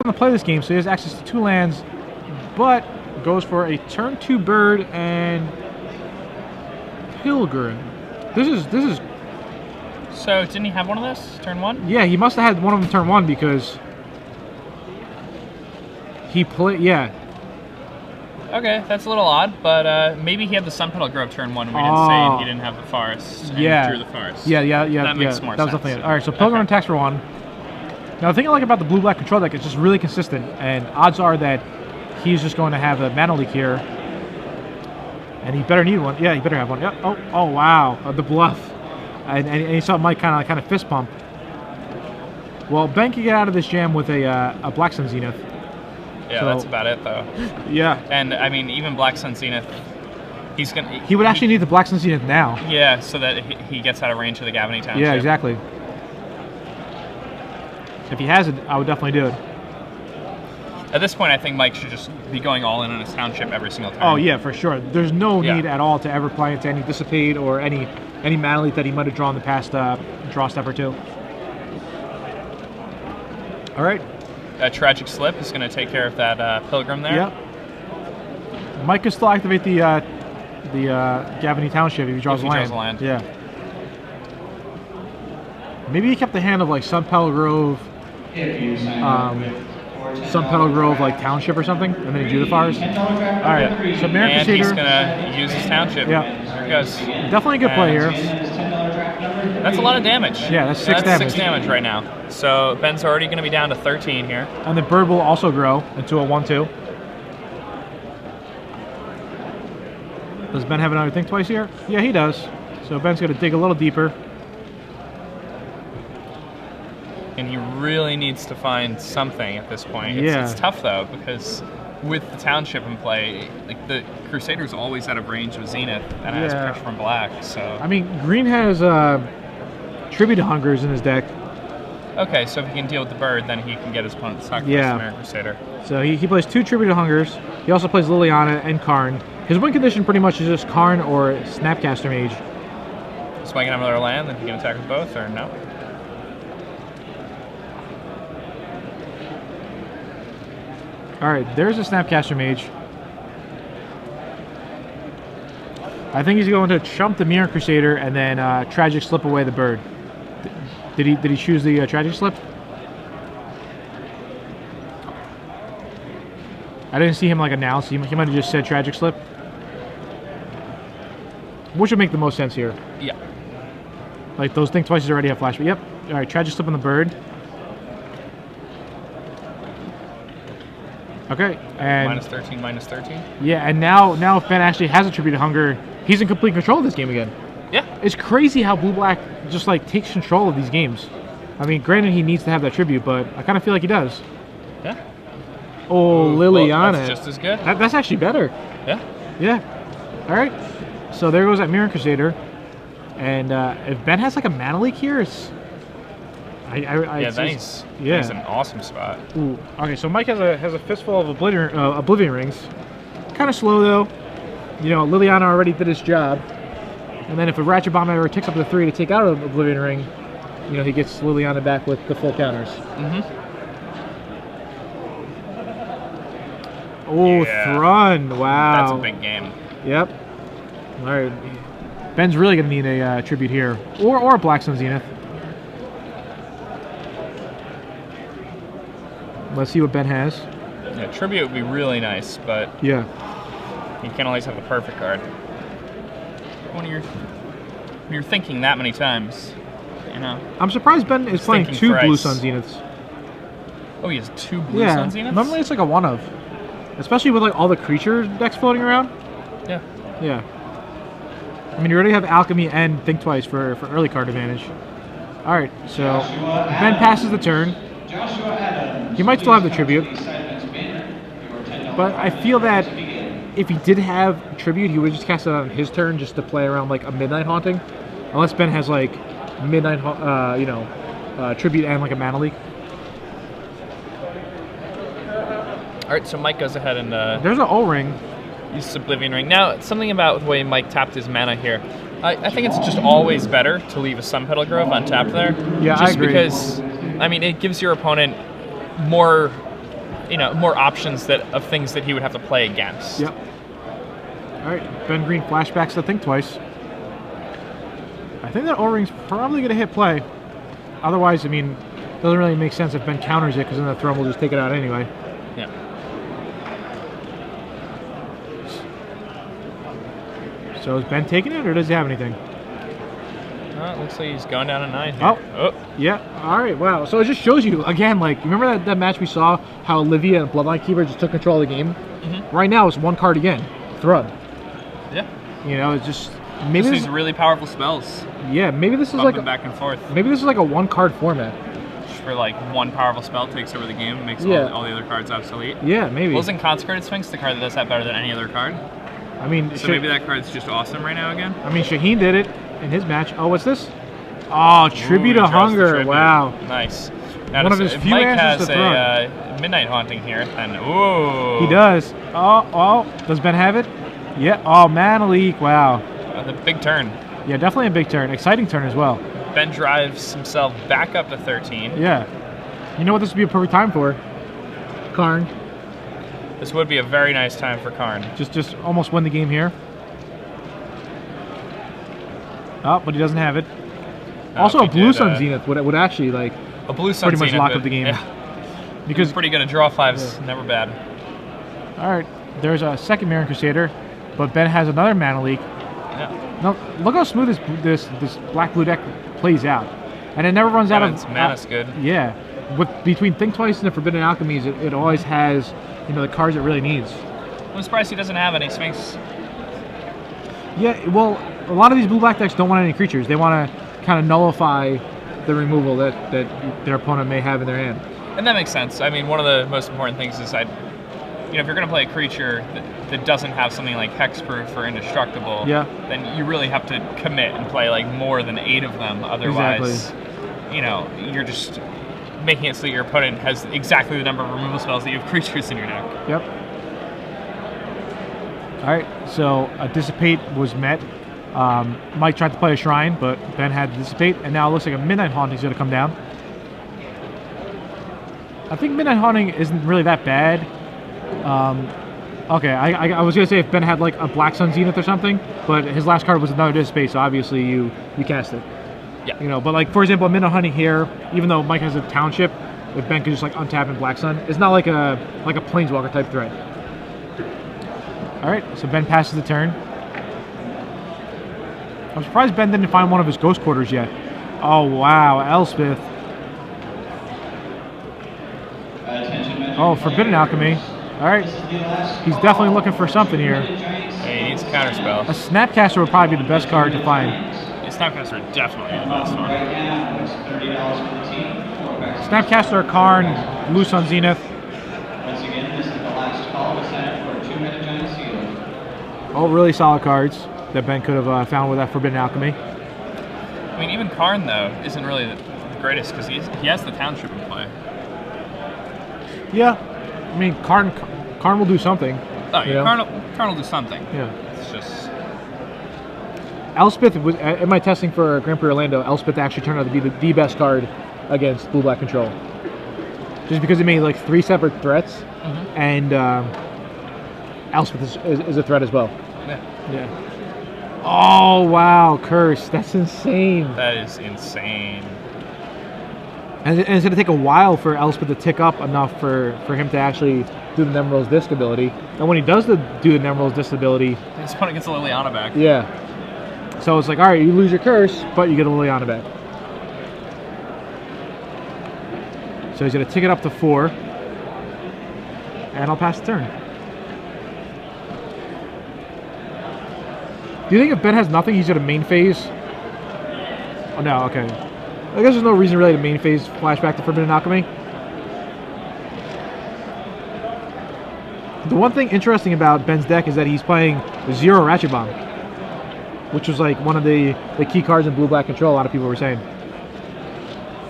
to play this game, so he has access to 2 lands, but goes for a turn 2 bird and Pilgrim. This is. So didn't he have one of those turn 1? Yeah, he must have had one of them turn 1 because he played. Yeah. Okay, that's a little odd, but maybe he had the Sun Petal Grove turn 1 and we didn't say he didn't have the forest. And Yeah. drew the forest. Yeah. That makes more sense. That was definitely it. All right, so Pilgrim attacks for 1. Now, the thing I like about the blue-black control deck is just really consistent, and odds are that he's just going to have a mana leak here, and he better need one. Yeah, he better have one. Yep. Oh, wow, the bluff, and you saw Mike kind of fist pump. Well, Ben can get out of this jam with a Black Sun Zenith. Yeah, so, that's about it though. Yeah. And I mean, even Black Sun Zenith, he would actually need the Black Sun Zenith now. Yeah, so that he gets out of range of the Gavany Township. Yeah, exactly. If he has it, I would definitely do it. At this point, I think Mike should just be going all in on his township every single time. Oh yeah, for sure. There's no need at all to ever play into any Dissipate or any mana leak that he might have drawn the past draw step or 2. All right. A Tragic Slip is going to take care of that Pilgrim there. Yep. Mike can still activate the Gavany Township if he draws land. Yeah. Maybe he kept the hand of like Sun Petal Grove, like Township or something, and then he drew the forest. All right. So Mirror Crusader. And he's going to use his Township. Yeah. Here he goes. Definitely a good play here. That's a lot of damage. Yeah, that's 6 damage. 6 damage right now. So Ben's already going to be down to 13 here. And the bird will also grow into a 1/2. Does Ben have another Think Twice here? Yeah, he does. So Ben's going to dig a little deeper. And he really needs to find something at this point. Yeah. It's tough though, because with the township in play, like the Crusader's always out of range with Zenith and has pressure from black. So I mean, green has Tribute to Hungers in his deck. okay, so if he can deal with the bird, then he can get his opponent to sacrifice the Mirror Crusader. So he plays 2 Tribute to Hungers. He also plays Liliana and Karn. His win condition pretty much is just Karn or Snapcaster Mage. Swinging another land, then he can attack with both, or no? All right, there's a Snapcaster Mage. I think he's going to chump the Mirror Crusader and then Tragic Slip away the bird. Did he choose the Tragic Slip? I didn't see him like announce. He might have just said Tragic Slip. Which would make the most sense here. Yeah. Like those Think Twices already have flashback. Yep. All right, Tragic Slip on the bird. Okay, and minus 13. Yeah, and now if Ben actually has a Tribute to Hunger, he's in complete control of this game again. Yeah. It's crazy how blue-black just like takes control of these games. I mean, granted he needs to have that tribute, but I kind of feel like he does. Yeah. Oh, Liliana. Well, that's just as good. That's actually better. Yeah. Yeah. All right. So there goes that Mirror Crusader. And if Ben has like a mana leak here, it's... then he's in an awesome spot. Ooh. Okay, so Mike has a fistful of Oblivion Rings. Kind of slow though. You know, Liliana already did his job. And then if a Ratchet Bomb ever takes up the 3 to take out an Oblivion Ring, you know, he gets Liliana back with the full counters. Mm-hmm. Oh, Thrun! Wow. That's a big game. Yep. All right. Ben's really gonna need a tribute here, or a Black Sun Zenith. Let's see what Ben has. Yeah, tribute would be really nice, but yeah, you can't always have the perfect card. When you're thinking that many times, you know. I'm surprised Ben is playing 2 thrice. Blue Sun Zeniths. Oh, he has 2 Blue Sun Zeniths? Normally it's like a 1 of. Especially with like all the creature decks floating around. Yeah. Yeah. I mean, you already have Alchemy and Think Twice for early card advantage. All right, so Ben passes the turn. He might still have the tribute, but I feel that if he did have tribute, he would just cast it on his turn just to play around like a Midnight Haunting, unless Ben has like Midnight, tribute and like a mana leak. All right, so Mike goes ahead and there's an O-ring. Uses Oblivion Ring. Now, something about the way Mike tapped his mana here. I think it's just always better to leave a Sun Petal Grove untapped there. Yeah, just I agree. Because, I mean, it gives your opponent more more options of things that he would have to play against. Yep. All right, Ben Green flashbacks to think twice. I think that O-ring's probably going to hit play. Otherwise, I mean, it doesn't really make sense if Ben counters it, because then the Thrum will just take it out anyway. Yeah. So is Ben taking it, or does he have anything? It looks like he's going down a 9 here. Oh, yeah. All right, wow. So it just shows you, again, like, remember that match we saw, how Olivia and Bloodline Keeper just took control of the game? Mm-hmm. Right now, it's one card again. Thrud. Yeah. It's just... Maybe these really powerful spells. Yeah, maybe this is like like... back and forth. Maybe this is like a one-card format. Just for, like, one powerful spell takes over the game and makes all the other cards obsolete. Yeah, maybe. Well, isn't Consecrated Sphinx the card that does that better than any other card? I mean... So maybe that card's just awesome right now again? I mean, Shaheen did it in his match. Oh, what's this? Oh, Tribute to Hunger. Tribute. Wow. Nice. Now, one of his few Mike answers has to a Midnight Haunting here, and ooh. He does. Oh, does Ben have it? Yeah. Oh, Mana Leak. Wow. The big turn. Yeah, definitely a big turn. Exciting turn as well. Ben drives himself back up to 13. Yeah. You know what this would be a perfect time for? Karn. This would be a very nice time for Karn. Just almost win the game here. Oh, but he doesn't have it. Also, a Blue Sun Zenith would actually, like, a Blue Sun pretty much lock up the game. Yeah. Because pretty good at draw 5s, never bad. All right, there's a second Mirran Crusader, but Ben has another Mana Leak. Yeah. No, look how smooth this black-blue deck plays out. And it never runs out of... Mana's good. Yeah. Between Think Twice and the Forbidden Alchemies, it always has, the cards it really needs. I'm surprised he doesn't have any Sphinx. Yeah, well, a lot of these blue-black decks don't want any creatures. They want to kind of nullify the removal that their opponent may have in their hand. And that makes sense. I mean, one of the most important things is if you're going to play a creature that doesn't have something like Hexproof or Indestructible, then you really have to commit and play like more than 8 of them. Otherwise, you're just making it so that your opponent has exactly the number of removal spells that you have creatures in your deck. Yep. All right, so a Dissipate was met. Mike tried to play a Shrine, but Ben had to Dissipate, and now it looks like a Midnight Haunting is going to come down. I think Midnight Haunting isn't really that bad. Okay, I was going to say if Ben had like a Black Sun Zenith or something, but his last card was another Dissipate, so obviously you cast it. Yeah. But like, for example, a Midnight Haunting here, even though Mike has a Township, if Ben could just like untap and Black Sun, it's not like a Planeswalker type threat. All right, so Ben passes the turn. I'm surprised Ben didn't find one of his Ghost Quarters yet. Oh, wow, Elspeth. Oh, Forbidden Alchemy. All right, he's definitely looking for something here. Hey, he needs a counterspell. A Snapcaster would probably be the best card to find. Snapcaster would definitely be the best one. Snapcaster, Karn, Blue Sun Zenith. All really solid cards that Ben could have found with that Forbidden Alchemy. I mean, even Karn, though, isn't really the greatest because he has the Township in play. Yeah. I mean, Karn will do something. Oh, yeah, Karn will do something. Yeah. It's just... Elspeth, was, in my testing for Grand Prix Orlando, Elspeth actually turned out to be the best card against blue-black control. Just because it made like 3 separate threats, and Elspeth is a threat as well. Yeah. Oh, wow, Curse. That's insane. That is insane. And it's going to take a while for Elspeth to tick up enough for him to actually do the Nemrel's Disc ability. And when he does do the Nemrel's Disc ability... his opponent gets a Liliana back. Yeah. So it's like, all right, you lose your Curse, but you get a Liliana back. So he's going to tick it up to 4. And I'll pass the turn. Do you think if Ben has nothing, he's going to main phase? Oh, no, okay. I guess there's no reason really to main phase flashback to Forbidden Alchemy. The one thing interesting about Ben's deck is that he's playing 0 Ratchet Bomb, which was like one of the key cards in blue-black control, a lot of people were saying.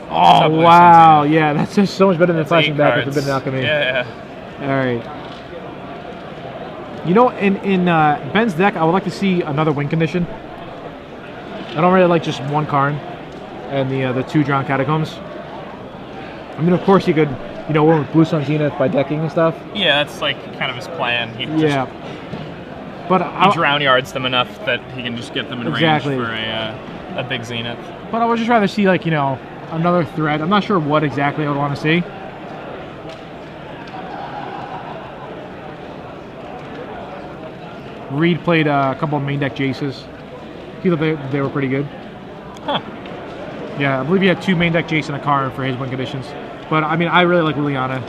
Oh, wow. Yeah, that's just so much better than flashing back with Forbidden Alchemy. Yeah. All right. You know, in Ben's deck, I would like to see another win condition. I don't really like just one Karn and the 2 Drowned Catacombs. I mean, of course, you could you know, went with Blue Sun Zenith by decking and stuff. Yeah, that's like kind of his plan. He But he drown yards them enough that he can just get them in range for a big Zenith. But I would just rather see, like, you know, another threat. I'm not sure what exactly I would want to see. Reed played a couple of main deck Jaces. He thought they were pretty good. Huh. Yeah, I believe he had 2 main deck Jace and a Karn for his win conditions. But, I mean, I really like Liliana.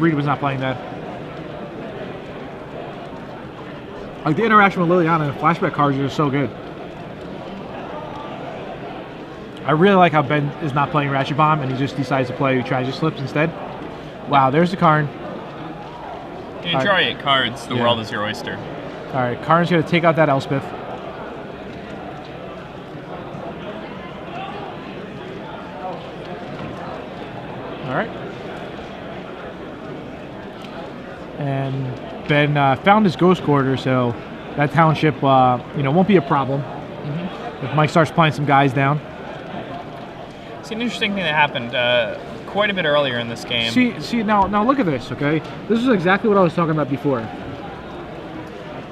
Reed was not playing that. Like, the interaction with Liliana and flashback cards are so good. I really like how Ben is not playing Ratchet Bomb and he just decides to play Tragic Slips instead. Wow, there's the Karn. You draw 8 cards, the world is your oyster. Alright, Karn's going to take out that Elspeth. Alright. And Ben found his Ghost Quarter, so that township, you know, won't be a problem if Mike starts playing some guys down. See, an interesting thing that happened quite a bit earlier in this game. See now look at this, okay? This is exactly what I was talking about before.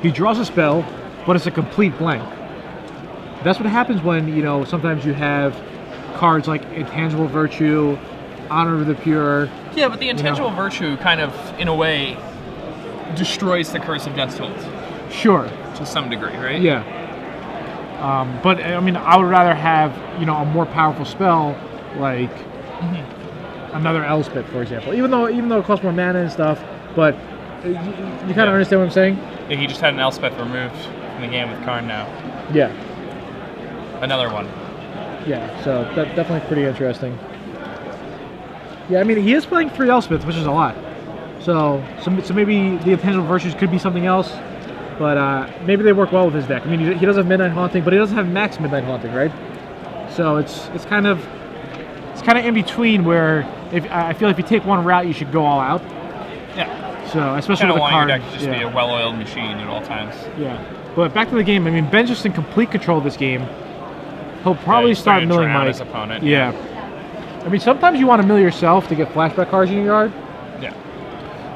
He draws a spell, but it's a complete blank. That's what happens when, you know, sometimes you have cards like Intangible Virtue, Honor of the Pure. Yeah, but the Intangible Virtue kind of, in a way, destroys the Curse of Death's Hold. Sure. To some degree, right? Yeah. But, I mean, I would rather have, you know, a more powerful spell, like another Elspeth, for example. Even though it costs more mana and stuff, but you kind of understand what I'm saying? Yeah, he just had an Elspeth removed from the game with Karn now. Yeah. Another one. Yeah, so that's definitely pretty interesting. Yeah, I mean, he is playing 3 Elspeths, which is a lot. So maybe the Intangible Virtues could be something else, but maybe they work well with his deck. I mean, he does have Midnight Haunting, but he doesn't have max Midnight Haunting, right? So it's kind of in between where I feel if you take one route, you should go all out. Yeah. So especially with the card, your deck to just be a well-oiled machine at all times. Yeah. But back to the game. I mean, Ben's just in complete control of this game. He'll probably start milling Mike. His opponent. Yeah. I mean, sometimes you want to mill yourself to get flashback cards in your yard. Yeah.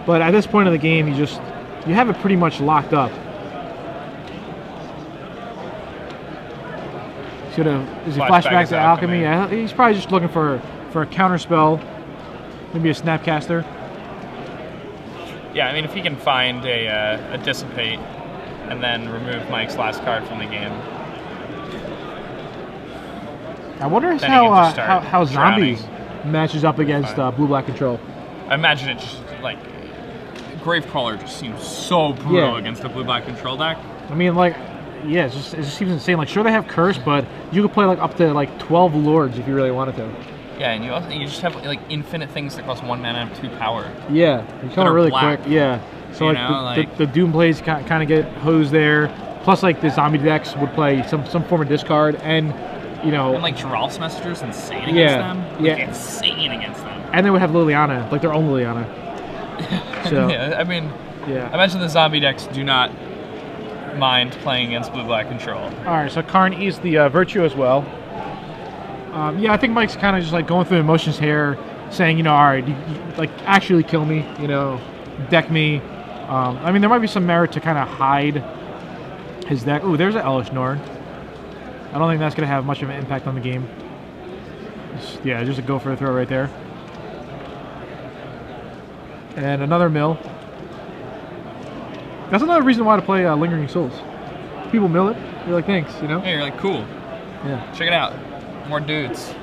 But at this point of the game, you have it pretty much locked up. Is he flashback to Alchemy? Yeah, he's probably just looking for a counter spell, maybe a Snapcaster. Yeah, I mean, if he can find a Dissipate and then remove Mike's last card from the game. I wonder how Zombies matches up against Blue-Black Control. I imagine it just, like, Gravecrawler just seems so brutal against the Blue-Black Control deck. I mean, like, yeah, it just seems insane. Like, sure, they have Curse, but you could play, like, up to, like, 12 Lords if you really wanted to. Yeah, and you just have, like, infinite things that cost 1 mana and 2 power. Yeah, you come really quick. Yeah. So, the Doom plays kind of get hosed there. Plus, like, the zombie decks would play some form of discard, and, you know... And, like, Geralf's Messenger is insane against them. Like, insane against them. And they would have Liliana, like their own Liliana. So, yeah, I mean, I imagine the zombie decks do not mind playing against Blue-Black Control. Alright, so Karn eats the Virtue as well. Yeah, I think Mike's kind of just like going through the emotions here, saying, you know, alright, like, actually kill me, you know, deck me. I mean, there might be some merit to kind of hide his deck. Ooh, there's an Elish Nord. I don't think that's going to have much of an impact on the game. Just a go for a throw right there. And another mill. That's another reason why to play Lingering Souls. People mill it. You're like, thanks, you know? Yeah, you're like, cool. Yeah. Check it out. More dudes.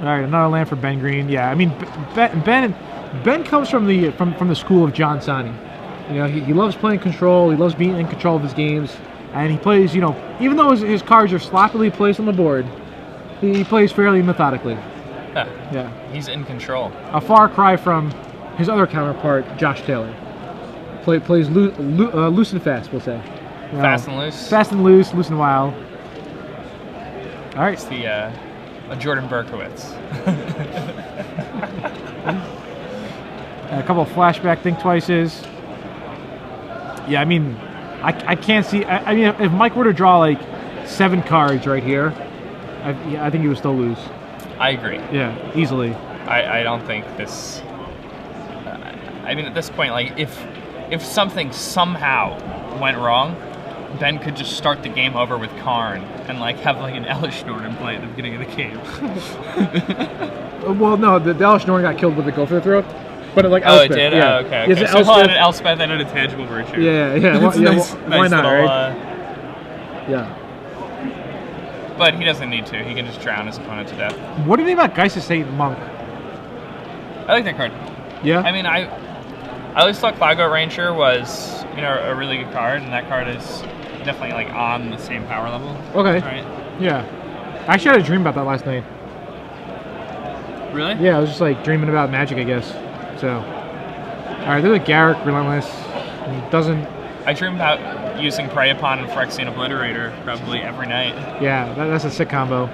All right, another land for Ben Green. Yeah, I mean, Ben comes from the school of John Sani. You know, he loves playing control. He loves being in control of his games, and he plays. You know, even though his cards are sloppily placed on the board, he plays fairly methodically. Yeah. He's in control. A far cry from his other counterpart, Josh Taylor. Plays loose and fast, we'll say. You know, fast and loose. Fast and loose, loose and wild. All right. It's the Jordan Berkowitz. A couple of flashback Think Twices. Yeah, I mean, I can't see. I mean, if Mike were to draw like 7 cards right here, I think he would still lose. I agree. Yeah, easily. I don't think this. I mean, at this point, like if something somehow went wrong, Ben could just start the game over with Karn and like have like an Elish Norton play at the beginning of the game. Well, no, the Elish Norton got killed with the go for the throat. But like Elspeth, Elspeth, it did? yeah. Oh, okay. Yes, So he'll add an Elspeth and an intangible virtue. Yeah, yeah. Well, yeah nice, why not, little, right? Yeah. But he doesn't need to. He can just drown his opponent to death. What do you think about Geist Saint Monk? I like that card. Yeah. I mean, I always thought Cloudgoat Ranger was, you know, a really good card, and that card is definitely like on the same power level. Okay. Right. Yeah. I actually had a dream about that last night. Really? Yeah, I was just like dreaming about Magic, I guess. So. All right, there's a Garrick Relentless. He doesn't. I dream about using Prey Upon and Phyrexian Obliterator probably every night. Yeah, that's a sick combo.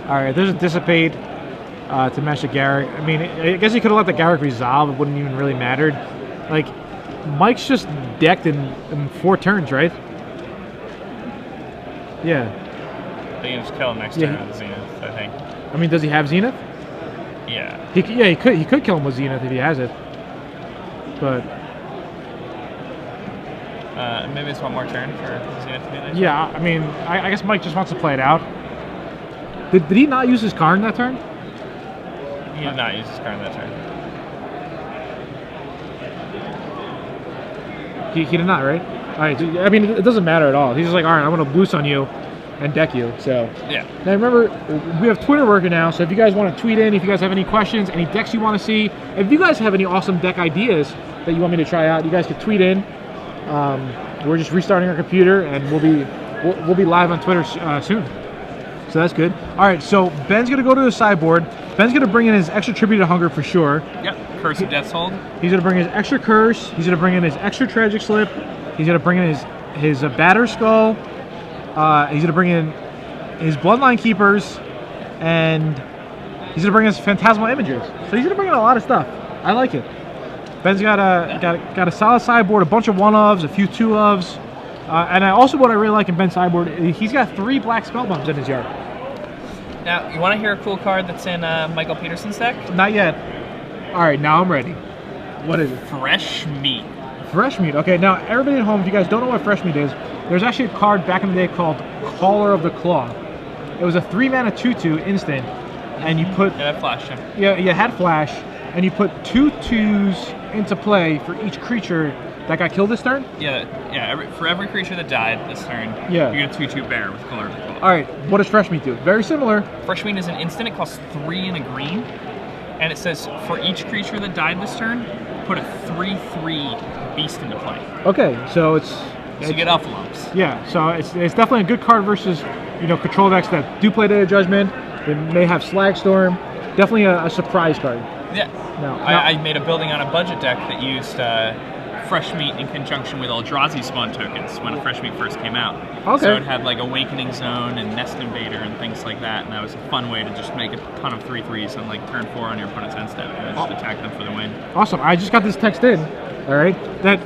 All right, there's a Dissipate to match the Garrick. I mean, I guess he could have let the Garrick resolve. It wouldn't even really mattered. Like, Mike's just decked in 4 turns, right? Yeah. They can just kill him next turn with Zenith, I think. I mean, does he have Zenith? Yeah. He could kill him with Zenith if he has it. But maybe it's one more turn for Zenith to be there. yeah, I mean, I guess Mike just wants to play it out. Did he not use his Karn that turn? He did not use his card that turn. He did not, right? All right. So, I mean, it doesn't matter at all. He's just like, all right, I'm gonna boost on you and deck you. So yeah. Now remember, we have Twitter working now. So if you guys want to tweet in, if you guys have any questions, any decks you want to see, if you guys have any awesome deck ideas that you want me to try out, you guys can tweet in. We're just restarting our computer, and we'll be live on Twitter soon. So that's good. All right. So Ben's gonna go to the sideboard. Ben's gonna bring in his extra Tribute to Hunger for sure. Yep. Curse of Death's Hold. He's gonna bring his extra Curse. He's gonna bring in his extra Tragic Slip. He's gonna bring in his Batter Skull. He's gonna bring in his Bloodline Keepers, and he's gonna bring in his Phantasmal Images. So he's gonna bring in a lot of stuff. I like it. Ben's got a solid sideboard, a bunch of 1-ofs, a few 2-ofs, and what I really like in Ben's sideboard, he's got 3 black spell bombs in his yard. Now, you want to hear a cool card that's in Michael Peterson's deck? Not yet. All right, now I'm ready. What is it? Fresh Meat. Fresh Meat. Okay, now everybody at home, if you guys don't know what Fresh Meat is, there's actually a card back in the day called Caller of the Claw. It was a 3-mana 2/2 instant, and you put... Yeah, that flashed him. Yeah, you had flash, and you put 2 2s into play for each creature that got killed this turn? Yeah. For every creature that died this turn, you get a 2/2 bear with Caller of the Claw. All right, what does Fresh Meat do? Very similar. Fresh Meat is an instant. It costs 3 and a green, and it says for each creature that died this turn, put a 3/3 beast into play. Okay, so you get Alpha Lumps. Yeah, so it's definitely a good card versus control decks that do play Day of Judgment. They may have Slagstorm. Definitely a surprise card. Yeah. I made a building on a budget deck that used Fresh Meat in conjunction with Eldrazi spawn tokens when Fresh Meat first came out. Okay. So it had like Awakening Zone and Nest Invader and things like that, and that was a fun way to just make a ton of 3/3s on like turn 4 on your opponent's end step and just attack them for the win. Awesome. I just got this text in. All right. That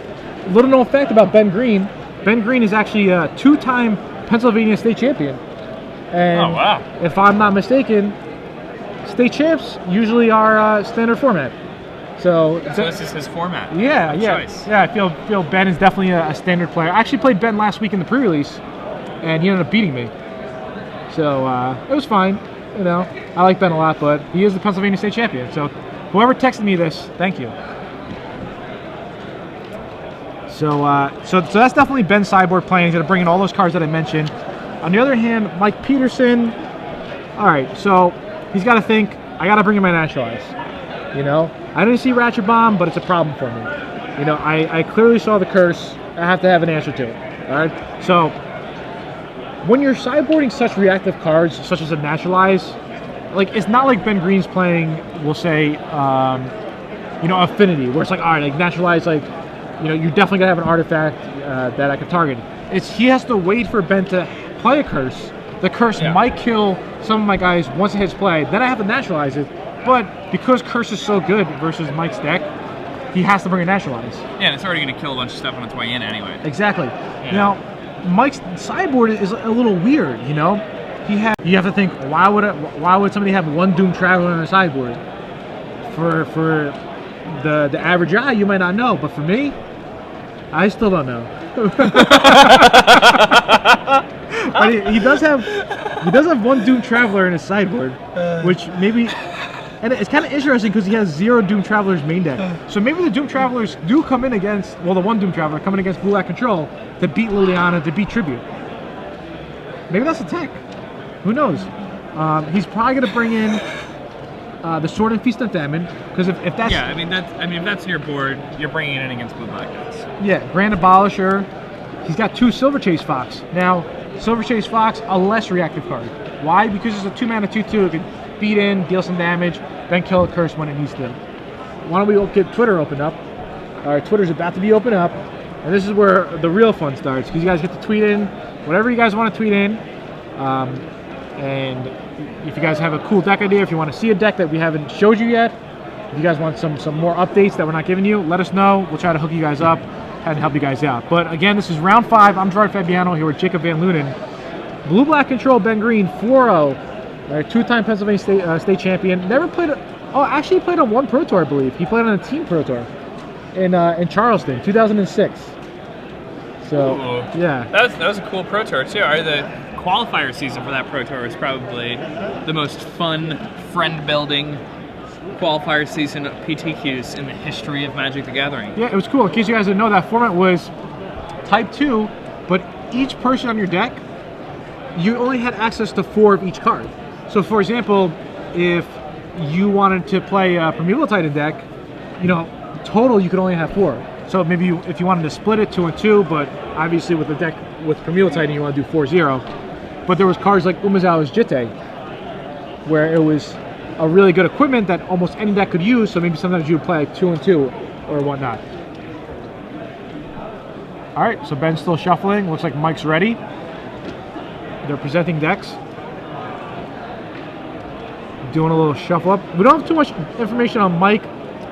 little known fact about Ben Green. Ben Green is actually a 2-time Pennsylvania state champion. And oh wow! If I'm not mistaken, state champs usually are standard format. So this is his format. Yeah, choice. Yeah. I feel Ben is definitely a standard player. I actually played Ben last week in the pre-release, and he ended up beating me. So it was fine. I like Ben a lot, but he is the Pennsylvania state champion. So whoever texted me this, thank you. So that's definitely Ben's sideboard playing. He's gonna bring in all those cards that I mentioned. On the other hand, Mike Peterson. All right, so he's got to think. I got to bring in my Naturalize. I didn't see Ratchet Bomb, but it's a problem for me. I clearly saw the curse. I have to have an answer to it. All right. So when you're sideboarding such reactive cards, such as a Naturalize, like it's not like Ben Green's playing. We'll say, Affinity, where it's like, all right, like Naturalize, like. You're definitely gonna have an artifact that I can target. He has to wait for Ben to play a curse. The curse might kill some of my guys once it hits play. Then I have to Naturalize it. But because curse is so good versus Mike's deck, he has to bring a Naturalize. Yeah, and it's already gonna kill a bunch of stuff on its way in anyway. Exactly. Yeah. Now, Mike's sideboard is a little weird. you have to think, why would somebody have one Doom Traveler on a sideboard? For the average eye, you might not know, but for me, I still don't know. But he does have one Doom Traveler in his sideboard, which maybe, and it's kind of interesting because he has 0 Doom Travelers main deck. So maybe the Doom Travelers do come in against, well, the one Doom Traveler coming against Blue Black Control to beat Liliana, to beat Tribute. Maybe that's a tech. Who knows? He's probably going to bring in the Sword and Feast of Famine, because if that's if that's in your board, you're bringing it in against Blue Black guys. Yeah, Grand Abolisher. He's got 2 Silver Chase Fox. Now, Silver Chase Fox, a less reactive card. Why? Because it's a 2-mana 2/2. It can beat in, deal some damage, then kill a curse when it needs to. Why don't we get Twitter opened up? All right, Twitter's about to be opened up, and this is where the real fun starts, because you guys get to tweet in whatever you guys want to tweet in. And if you guys have a cool deck idea, if you want to see a deck that we haven't showed you yet, if you guys want some more updates that we're not giving you, let us know. We'll try to hook you guys up and help you guys out. But again, this is round 5. I'm Gerard Fabiano here with Jacob Van Lunen. Blue Black Control, Ben Green, 4-0. Right, 2-time Pennsylvania State champion. Never played. Actually he played on one Pro Tour, I believe. He played on a team Pro Tour in Charleston, 2006. So yeah, that was a cool Pro Tour too. The qualifier season for that Pro Tour was probably the most fun friend building qualifier season of PTQs in the history of Magic the Gathering. Yeah, it was cool. In case you guys didn't know, that format was Type 2, but each person on your deck, you only had access to 4 of each card. So for example, if you wanted to play a Primeval Titan deck, total you could only have 4. So maybe if you wanted to split it 2 and 2, but obviously with the deck with Primeval Titan you want to do 4-0. But there was cards like Umezawa's Jitte, where it was a really good equipment that almost any deck could use, so maybe sometimes you would play like 2 and 2 or whatnot. Alright, so Ben's still shuffling. Looks like Mike's ready. They're presenting decks. Doing a little shuffle up. We don't have too much information on Mike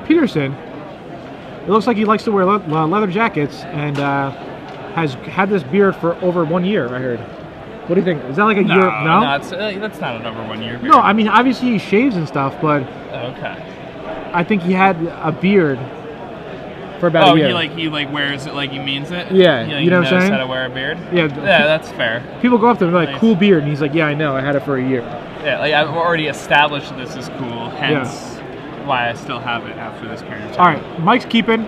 Peterson. It looks like he likes to wear leather jackets and has had this beard for over 1 year, I heard. What do you think? Is that like a year? No, that's not an over 1 year beard. No, I mean, obviously he shaves and stuff, but okay. I think he had a beard for about a year. He wears it like he means it? Yeah, you know what I'm saying? He knows how to wear a beard? Yeah, that's fair. People go up to him and they're like, cool beard, and he's like, yeah, I know, I had it for a year. Yeah, I've already established this is cool, hence why I still have it after this period of time. Alright, Mike's keeping.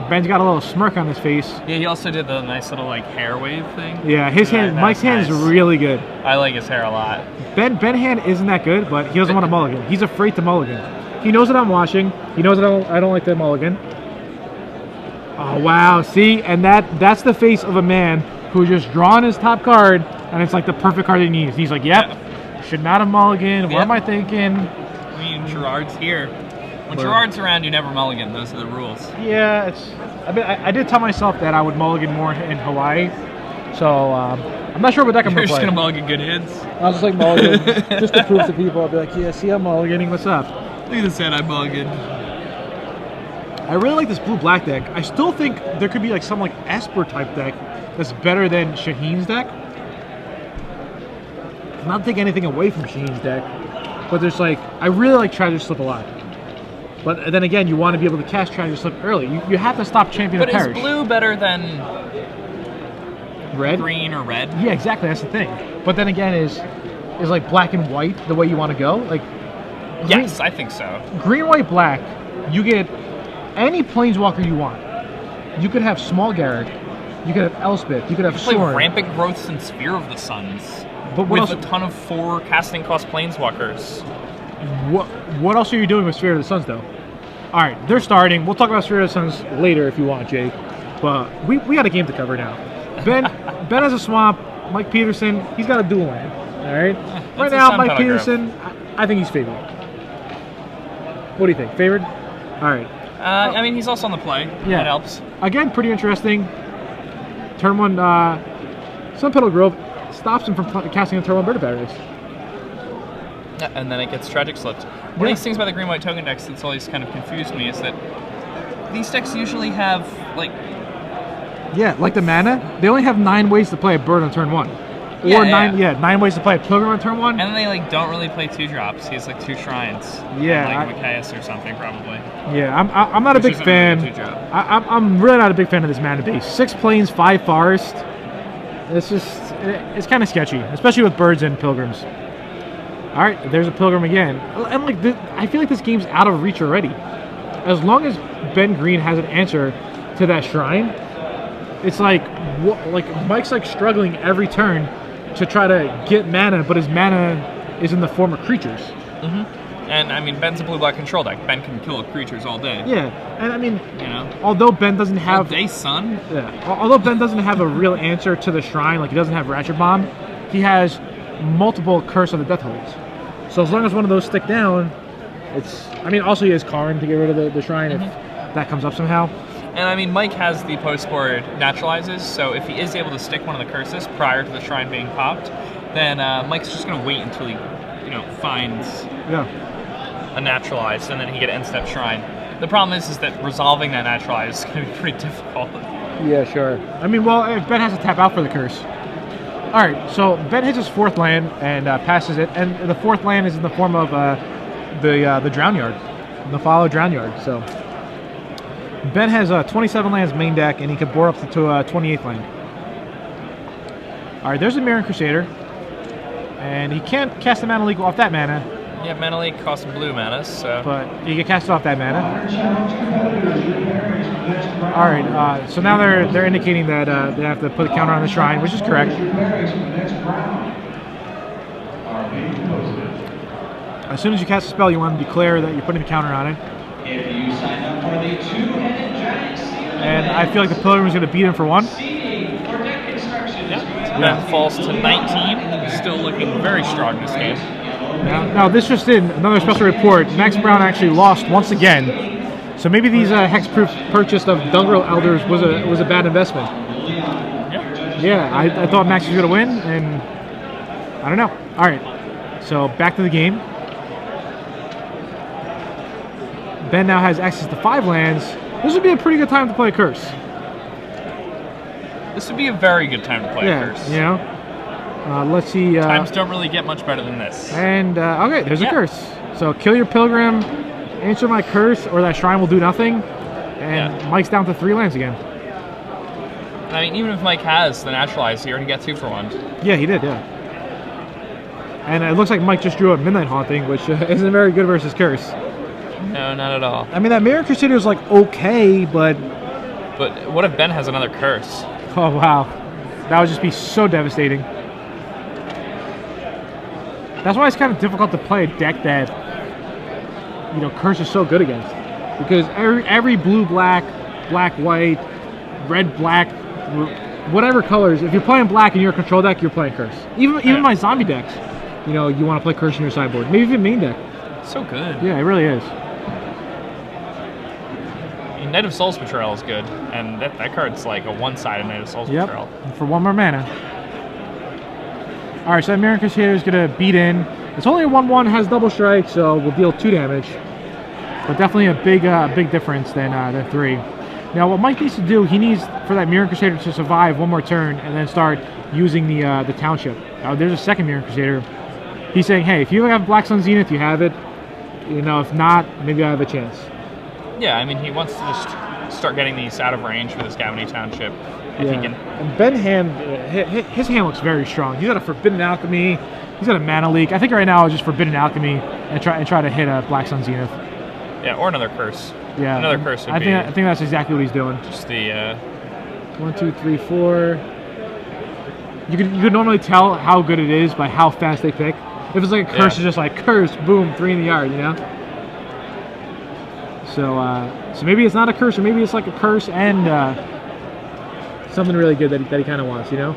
Ben's got a little smirk on his face. Yeah, he also did the nice little hair wave thing. Yeah, Mike's hand is really good. I like his hair a lot. Ben hand isn't that good, but he doesn't want to mulligan. He's afraid to mulligan. He knows that I'm watching. He knows that I don't like the mulligan. Oh wow, see, and that's the face of a man who just drawn his top card, and it's like the perfect card he needs. He's like, yep, should not have mulligan. What am I thinking? I mean, Gerard's here. When Gerard's around, you never mulligan. Those are the rules. Yeah, I did tell myself that I would mulligan more in Hawaii, so I'm not sure what deck I'm going to play. You're just going to mulligan good hits? I'll just mulligan, just to prove to people. I'll be like, yeah, see, I'm mulliganing, what's up? Look at this hand I mulliganed. I really like this blue-black deck. I still think there could be some Esper type deck that's better than Shaheen's deck. I'm not taking anything away from Shaheen's deck, but there's I really like Treasure Slip a lot. But then again, you want to be able to cast Treasure Slip early. You have to stop Champion of Perish. But is blue better than red? Green or red? Yeah, exactly. That's the thing. But then again, is black and white the way you want to go? Yes, I think so. Green, white, black. You get any Planeswalker you want. You could have Small Garrett. You could have Elspeth. You could have Sorin. Play Rampant Growths and Sphere of the Suns. But with a ton of 4 casting cost Planeswalkers. What else are you doing with Sphere of the Suns, though? All right, they're starting. We'll talk about Sphere of the Suns later if you want, Jake. But we got a game to cover now. Ben has a swamp. Mike Peterson, he's got a dual land. All right. Right now, Mike Peterson, I think he's favored. What do you think? Favored? All right. I mean, he's also on the play. Yeah, that helps. Again, pretty interesting. Turn 1, Sun Petal Grove stops him from casting a turn 1 Bird of Paradise. Yeah, and then it gets Tragic Slipped. One of these things about the green-white token decks that's always kind of confused me is that these decks usually have, Yeah, like the mana, they only have 9 ways to play a bird on turn 1. or nine ways to play Pilgrim on turn 1. And they like don't really play 2-drops. He has like 2 shrines. Yeah, like Machias or something probably. Yeah, I'm not a big fan. Really I'm really not a big fan of this mana base. 6 plains, 5 forest. It's kind of sketchy, especially with birds and pilgrims. All right, there's a pilgrim again, and like I feel like this game's out of reach already. As long as Ben Green has an answer to that shrine, it's like Mike's like struggling every turn to try to get mana, but his mana is in the form of creatures. And I mean, Ben's a blue-black control deck. Ben can kill creatures all day. Yeah, and I mean, although Ben doesn't have all day, son. Yeah, although Ben doesn't have a real answer to the shrine, like he doesn't have Ratchet Bomb, he has multiple Curse of the Death Holes. So as long as one of those stick down, it's. I mean, also he has Karn to get rid of the shrine if that comes up somehow. And I mean, Mike has the post-board naturalizes, so if he is able to stick one of the curses prior to the shrine being popped, then Mike's just going to wait until he, finds a naturalized, and then he get an end-step shrine. The problem is that resolving that naturalized is going to be pretty difficult. Yeah, sure. I mean, well, if Ben has to tap out for the curse. All right, so Ben hits his 4th land and passes it, and the 4th land is in the form of the Drown Yard, the Follow Drown Yard. So Ben has 27 lands main deck, and he can board up to 28th land. All right, there's a Mirran Crusader, and he can't cast the Mana Leak off that mana. Yeah, Mana Leak costs blue mana, so. But you can cast it off that mana. All right, so now they're indicating that they have to put a counter on the shrine, which is correct. As soon as you cast a spell, you want to declare that you're putting the counter on it. If you sign up for the 2-headed giant seal, and I feel like the Pilgrim is going to beat him for 1. That falls to 19. Still looking very strong this game. Now this just in, another special report. Max Brown actually lost once again. So maybe these hexproof purchase of Dungril Elders was a bad investment. Yeah, I thought Max was going to win, and I don't know. All right, so back to the game. Ben now has access to 5 lands. This would be a pretty good time to play a curse. This would be a very good time to play a curse. Let's see. Times don't really get much better than this. And, okay, there's a curse. So kill your Pilgrim, answer my curse, or that shrine will do nothing. And Mike's down to 3 lands again. I mean, even if Mike has the naturalized, he already got 2 for 1. Yeah, he did, yeah. And it looks like Mike just drew a Midnight Haunting, which isn't very good versus curse. No, not at all. I mean, that Mirran Crusader is like okay, but what if Ben has another curse? Oh wow, that would just be so devastating. That's why it's kind of difficult to play a deck that curse is so good against, because every blue black, black white, red black, whatever colors. If you're playing black and you're a control deck, you're playing curse. Even my zombie decks, you want to play curse in your sideboard. Maybe even main deck. So good. Yeah, it really is. Knight of Souls Betrayal is good, and that card's like a one-sided Knight of Souls Betrayal. For 1 more mana. Alright, so that Mirran Crusader is going to beat in. It's only a 1/1, has double strike, so we'll deal 2 damage. But definitely a big difference than 3. Now, what Mike needs to do, he needs for that Mirran Crusader to survive 1 more turn and then start using the township. Now, there's a second Mirran Crusader. He's saying, hey, if you have Black Sun Zenith, you have it. If not, maybe I have a chance. Yeah, I mean, he wants to just start getting these out of range with his Gavany Township. If he can. And Ben's hand, his hand looks very strong. He's got a Forbidden Alchemy. He's got a Mana Leak. I think right now it's just Forbidden Alchemy and try to hit a Black Sun Zenith. Yeah, or another curse. Yeah, another curse would I think that's exactly what he's doing. Just the 1, 2, 3, 4. You could normally tell how good it is by how fast they pick. If it's like a curse, it's just like curse, boom, 3 in the yard, So maybe it's not a curse, or maybe it's like a curse and something really good that he kind of wants, Well,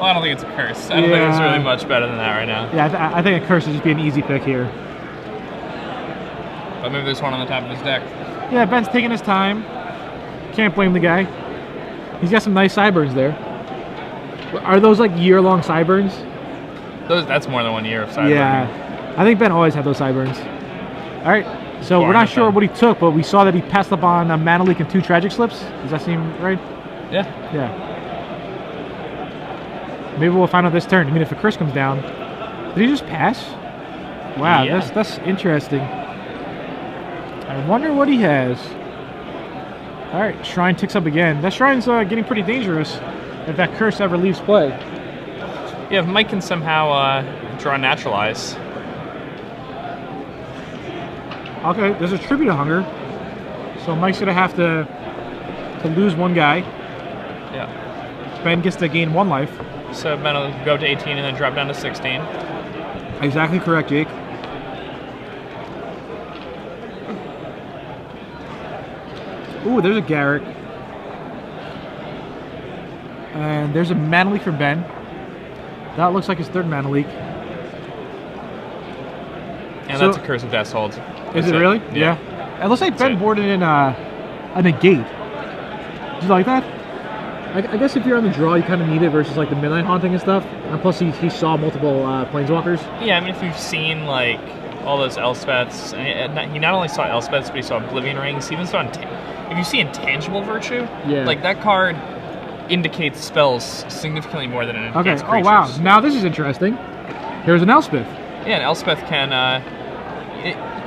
I don't think it's a curse. I don't think it's really much better than that right now. Yeah, I think a curse would just be an easy pick here. But maybe there's one on the top of his deck. Yeah, Ben's taking his time. Can't blame the guy. He's got some nice sideburns there. Are those like year-long sideburns? That's more than 1 year of sideburns. Yeah, I think Ben always had those sideburns. All right. So we're not sure what he took, but we saw that he passed up on a Mana Leak and 2 Tragic Slips. Does that seem right? Yeah. Maybe we'll find out this turn. I mean, if a curse comes down, did he just pass? Wow, Yeah. that's interesting. I wonder what he has. All right, Shrine ticks up again. That Shrine's getting pretty dangerous if that curse ever leaves play. Yeah, if Mike can somehow draw Naturalize. Okay, there's a Tribute to Hunger, so Mike's gonna have to lose one guy. Yeah. Ben gets to gain 1 life. So Ben will go to 18 and then drop down to 16. Exactly correct, Jake. Ooh, there's a Garrick. And there's a Mana Leak for Ben. That looks like his 3rd Mana Leak. And So- that's a Curse of Death's Hold. Is That's it really? Yeah. It looks like That's Ben it. boarded in a negate. Do you like that? I guess if you're on the draw, you kind of need it versus like the Midnight Haunting and stuff. And plus, he saw multiple Planeswalkers. Yeah, I mean, if you've seen like all those Elspeths, and he not only saw Elspeths, but he saw Oblivion Rings. He even saw if you see Intangible Virtue, Yeah. like that card indicates spells significantly more than an Okay. enhanced Oh wow. creatures. Now this is interesting. Here's an Elspeth, Yeah, and Elspeth can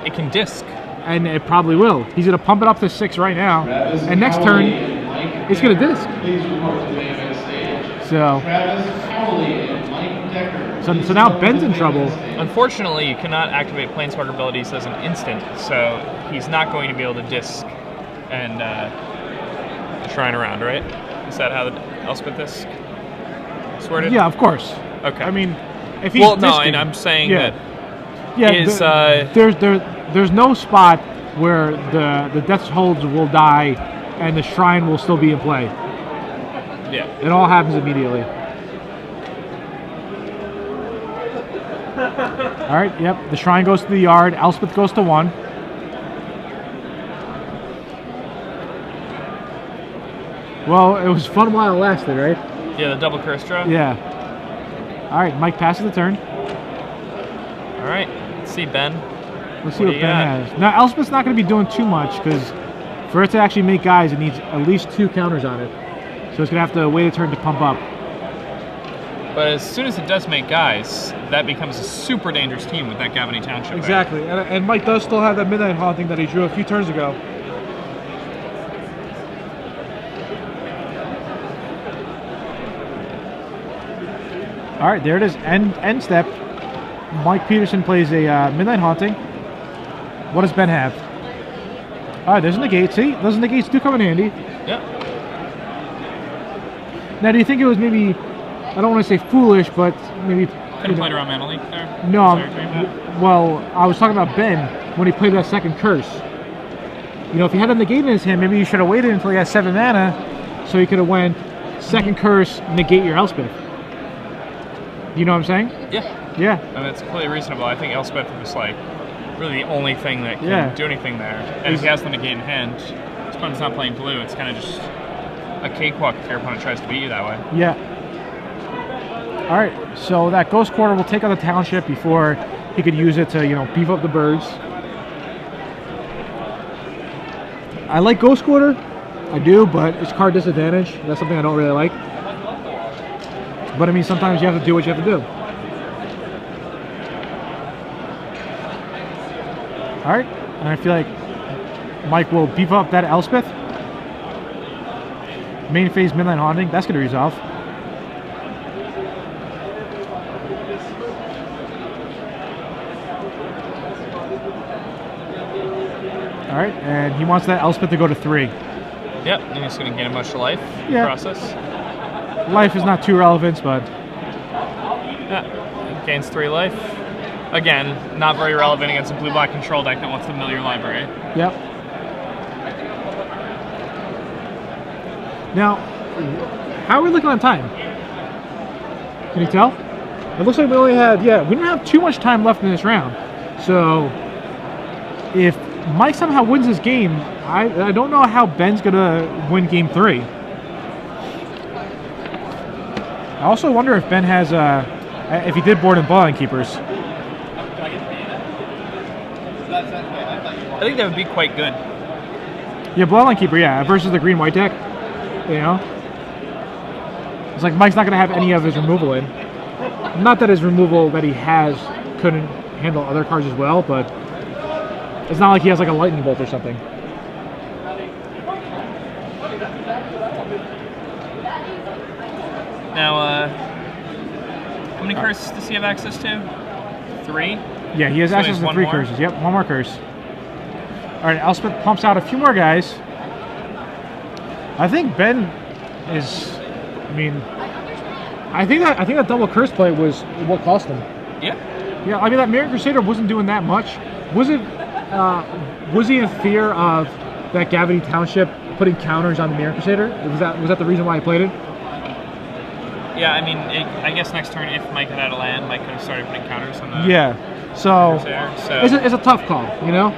it can disc. and it probably will. He's gonna pump it up to 6 right now, Travis and next Cowley turn and Mike it's gonna Decker. disc. Please report to the main stage. So Travis Cowley and Mike Decker. so now Ben's in trouble. Unfortunately, you cannot activate Planeswalker abilities as an instant, so he's not going to be able to disc and shrine around, right? Is that how the Elspeth disc is worded? Yeah, of course. Okay. I mean, if he's well, no, discing- and I'm saying yeah. that Yeah, is, there's no spot where the Death's Holds will die and the Shrine will still be in play. yeah. It all happens immediately. All right, yep. The Shrine goes to the yard. Elspeth goes to 1. Well, it was fun while it lasted, right? Yeah, the double curse draw. Yeah. All right, Mike passes the turn. All right. Let's see, Ben. Let's see What what do you Ben got? has. Now, Elspeth's not going to be doing too much because for it to actually make guys, it needs at least 2 counters on it. So it's going to have to wait a turn to pump up. But as soon as it does make guys, that becomes a super dangerous team with that Gavany Township. right? Exactly, and Mike does still have that Midnight Haunting that he drew a few turns ago. All right, there it is. End step. Mike Peterson plays a Midnight Haunting. What does Ben have? All right, there's a negate. See, those negates do come in handy. Yep. Now, do you think it was maybe, I don't want to say foolish, but maybe... Could have played around Mana Leak there. No, Sorry, Dream. well, I was talking about Ben when he played that second curse. You know, if he had a negate in his hand, maybe you should have waited until he had 7 mana, so he could have went second curse, negate your Elspeth. You know what I'm saying? Yeah. Yeah. And that's completely reasonable. I think Elspeth was like really the only thing that can Yeah. do anything there. And if he has the negate in hand, his opponent's not playing blue. It's kind of just a cakewalk if your opponent tries to beat you that way. Yeah. All right, so that Ghost Quarter will take out the Township before he could use it to, you know, beef up the birds. I like Ghost Quarter, I do, but it's card disadvantage. That's something I don't really like. But I mean, sometimes you have to do what you have to do. All right, and I feel like Mike will beef up that Elspeth. Main phase Midnight Haunting, that's going to resolve. All right, and he wants that Elspeth to go to 3. Yep, and he's going to gain a bunch of life in the Yeah. process. Life is not too relevant, but Yeah, gains 3 life. Again, not very relevant against a blue-black control deck that wants to mill your library. yep. Now, how are we looking on time? Can you tell? It looks like we only have, we don't have too much time left in this round. So, if Mike somehow wins this game, I don't know how Ben's going to win game 3. I also wonder if Ben has, if he did board in Bloodline Keepers. I think that would be quite good. Yeah, Bloodline Keeper, versus the green-white deck. You know? It's like Mike's not going to have any of his removal in. Not that his removal that he has couldn't handle other cards as well, but it's not like he has like a lightning bolt or something. Now, how many curses does he have access to? 3? Yeah, he has So access he's to one 3 more? curses. Yep, 1 more curse. All right, Elspeth pumps out a few more guys. I think Ben is. I mean, I think that double curse play was what cost him. Yeah. Yeah, I mean that Mirror Crusader wasn't doing that much. Was it? Was he in fear of that Gavity Township putting counters on the Mirror Crusader? Was that the reason why he played it? Yeah, I mean, I guess next turn, if Mike had a land, Mike could have started putting counters on the Yeah. So Crusader. it's a tough call, you know.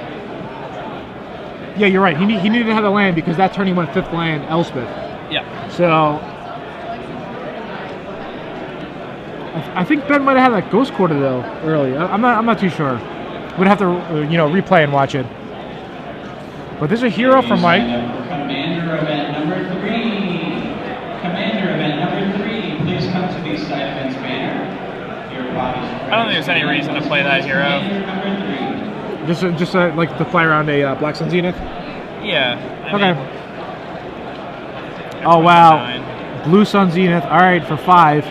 Yeah, you're right. He needed to have a land because that turn he went 5th land, Elspeth. Yeah. So I think Ben might have had that Ghost Quarter though early. I'm not too sure. We'd have to replay and watch it. But there's a hero from Mike. Commander event number 3. Commander event number 3. Please come to the side fence banner. Your body's I don't think there's any reason to play that hero. Number 3. Just like to play around a Black Sun Zenith. Yeah. I Okay. mean, Oh wow, 9. Blue Sun Zenith. All right for 5.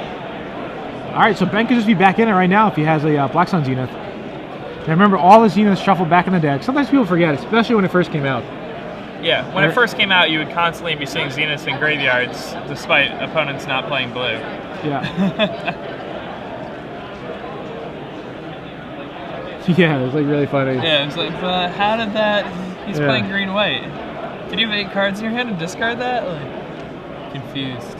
All right, so Ben could just be back in it right now if he has a Black Sun Zenith. And remember, all the Zeniths shuffled back in the deck. Sometimes people forget, especially when it first came out. Yeah, when it first came out, you would constantly be seeing Zeniths in graveyards, despite opponents not playing blue. Yeah. Yeah, it was like really funny. Yeah, it was like, how did that? He's Yeah. playing green-white. Did you have 8 cards in your hand and discard that? Like, confused.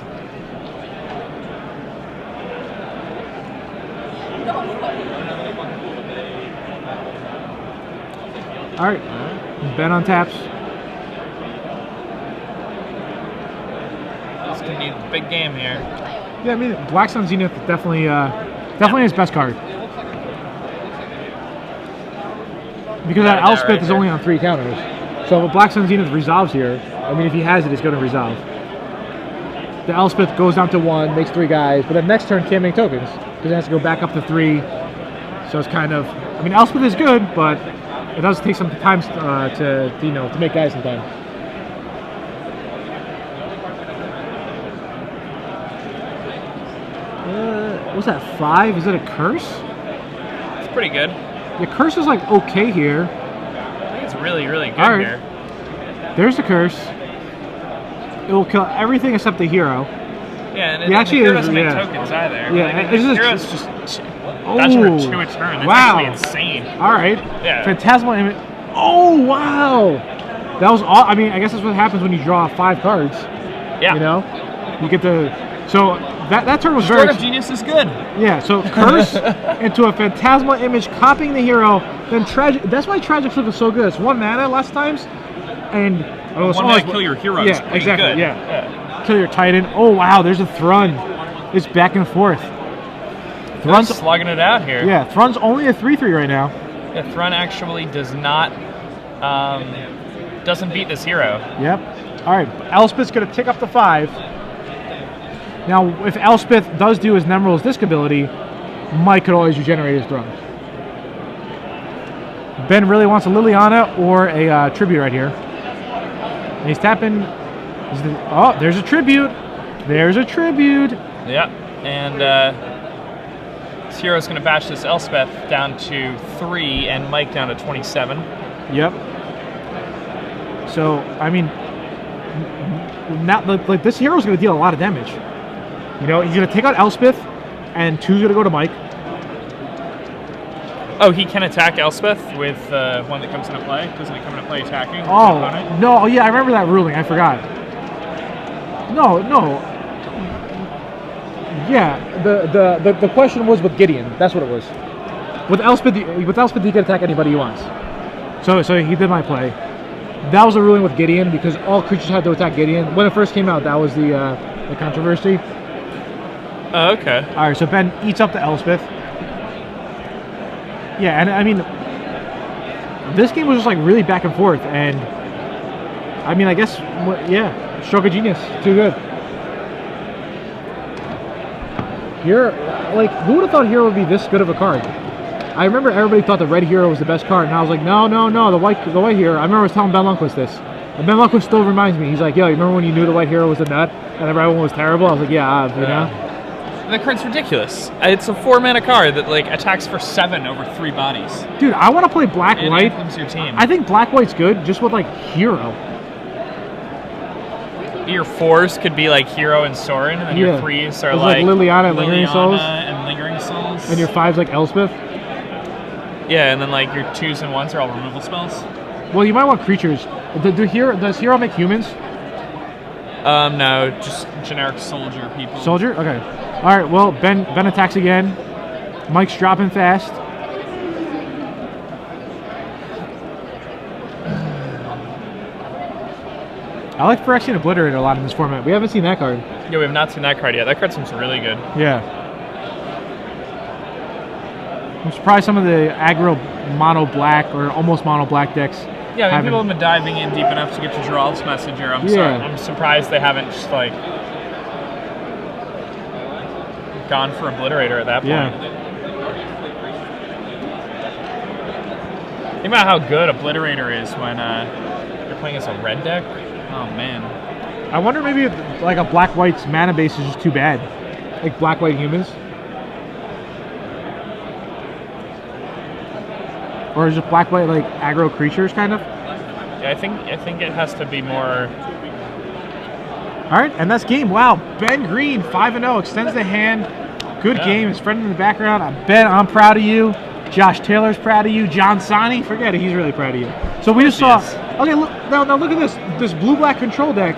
All right, Ben on taps. This could be a big game here. Yeah, I mean, Black Sun Zenith definitely his best card. Because that Got that Elspeth right is there. only on 3 counters. So if Black Sun Zenith resolves here, I mean, if he has it, it's going to resolve. The Elspeth goes down to 1, makes 3 guys, but then next turn can't make tokens because it has to go back up to 3. So it's kind of, I mean, Elspeth is good, but it does take some time to make guys sometime. What's that? 5? Is it a curse? It's pretty good. The curse is like okay here. I think it's really, really good All right. here. There's the curse. It will kill everything except the hero. Yeah, and Yeah, actually, the hero it is, doesn't make yeah. tokens either. Yeah, Like, it's the just- hero's just Oh, that's for 2 a turn. That's wow. actually insane. All right. Yeah. Phantasmal image. Oh wow. That was all. I mean, I guess that's what happens when you draw 5 cards. Yeah. You know, you get the. So that turn was very. Stroke of Genius is good. Yeah. So curse into a phantasmal image, copying the hero. Then tragic. That's why Tragic Flip is so good. It's 1 mana a lot of times, and it's One always- mana kill your heroes. Yeah, pretty exactly. Good. Yeah. Kill your Titan. Oh wow. There's a Thrun. It's back and forth. Thrun's slugging it out here. Yeah. Thrun's only a 3/3 right now. Yeah, Thrun actually does not, doesn't beat this hero. Yep. All right. Elspeth's going to tick up to 5. Now, if Elspeth does do his Nemeral's Disc ability, Mike could always regenerate his Throne. Ben really wants a Liliana or a Tribute right here. And he's tapping. Oh, there's a Tribute. There's a Tribute. Yeah, and this hero's going to bash this Elspeth down to 3 and Mike down to 27. Yep. So, I mean, not like this hero's going to deal a lot of damage. You know, he's going to take out Elspeth, and 2's going to go to Mike. Oh, he can attack Elspeth with one that comes into play? Doesn't it come into play attacking? Oh, the opponent? no. Oh, yeah, I remember that ruling. I forgot. No. Yeah, the question was with Gideon. That's what it was. With Elspeth, he can attack anybody he wants. So he did my play. That was a ruling with Gideon because all creatures had to attack Gideon. When it first came out, that was the controversy. Oh, okay. All right, so Ben eats up the Elspeth. Yeah, and I mean, this game was just like really back and forth, and I mean, I guess, yeah, Stroke of Genius, too good. Here, like, who would have thought Hero would be this good of a card? I remember everybody thought the red Hero was the best card, and I was like, no, the white Hero. I remember I was telling Ben Lundquist this, and Ben Lundquist still reminds me. He's like, yo, you remember when you knew the white Hero was a nut, and everyone was terrible? I was like, yeah, you know. The card's ridiculous. It's a 4-mana card that like attacks for 7 over 3 bodies. Dude, I want to play black-white. Your team. I think black-white's good, just with like Hero. Your 4s could be like Hero and Sorin, and then your 3s are like Liliana and Lingering Souls. And Lingering Souls. And your 5's like Elspeth. Yeah, and then like your 2s and 1s are all removal spells. Well, you might want creatures. Does Hero make humans? No, just generic soldier people. Soldier? Okay. All right. Well, Ben attacks again. Mike's dropping fast. I like Phyrexian Obliterator a lot in this format. We haven't seen that card. Yeah, we have not seen that card yet. That card seems really good. Yeah. I'm surprised some of the aggro mono black or almost mono black decks. Yeah, I mean, people have been diving in deep enough to get to Gerald's Messenger. I'm sorry. I'm surprised they haven't just like gone for Obliterator at that point. Yeah. Think about how good Obliterator is when you're playing as a red deck. Oh man. I wonder maybe if, like a black-white's mana base is just too bad. Like black-white humans. Or is it black-white like aggro creatures kind of? Yeah, I think it has to be more. All right, and that's game. Wow, Ben Green 5-0 extends the hand. Good game. His friend in the background. Ben, I'm proud of you. Josh Taylor's proud of you. John Sani, forget it. He's really proud of you. So we just saw. Okay, look now. Look at this. This blue-black control deck